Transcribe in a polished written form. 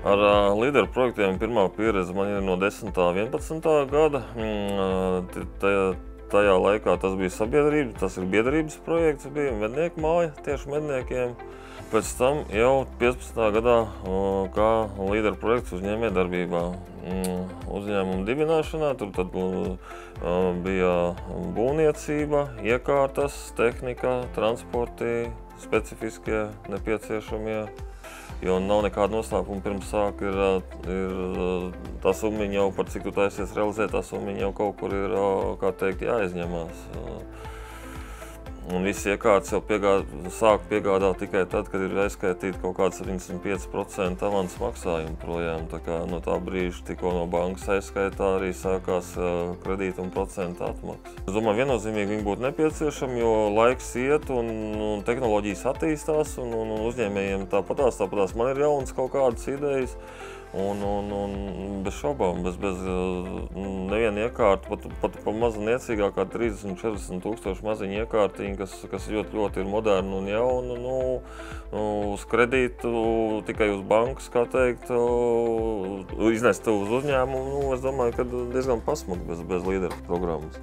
Ar līderu projektiem pirmā pieredze man ir no 10. 11. gada. Tajā laikā tas bija sabiedrība, tas ir biedrības projekts, bija mednieku māja tieši medniekiem. Pēc tam jau 15. gadā kā līderu projekts uzņēmējdarbībā. Uzņēmuma dibināšanā tur tad bija būvniecība, iekārtas, tehnika, transporti, specifiskie nepieciešamie. Jo nav nekāda noslēpuma pirms sāk ir tā summiņa jau, par cik tu taisies realizēt, tā summiņa jau kaut kur ir, kā teikt, jāizņemās. Un visi iekārtas jau sāk piegādāt tikai tad, kad ir aizskaitīti kaut kāds 75% avans maksājumu projām. Tā kā no tā brīža tikko no bankas aizskaitā arī sākās kredīta un procenta atmaksa. Es domāju, viennozīmīgi viņi būtu nepieciešami, jo laiks iet un tehnoloģijas attīstās un uzņēmējiem tāpatās man ir jaunas kaut kādas idejas. Un bez šaubām, bez neviena iekārta, pat maza niecīgākā 30–40 tūkstoši maziņa iekārtiņa, kas ļoti ir moderna un jauna, uz kredītu, tikai uz bankas, kā teikt, iznest uz uzņēmumu, es domāju, ka diezgan pasmagi bez līderu programmas.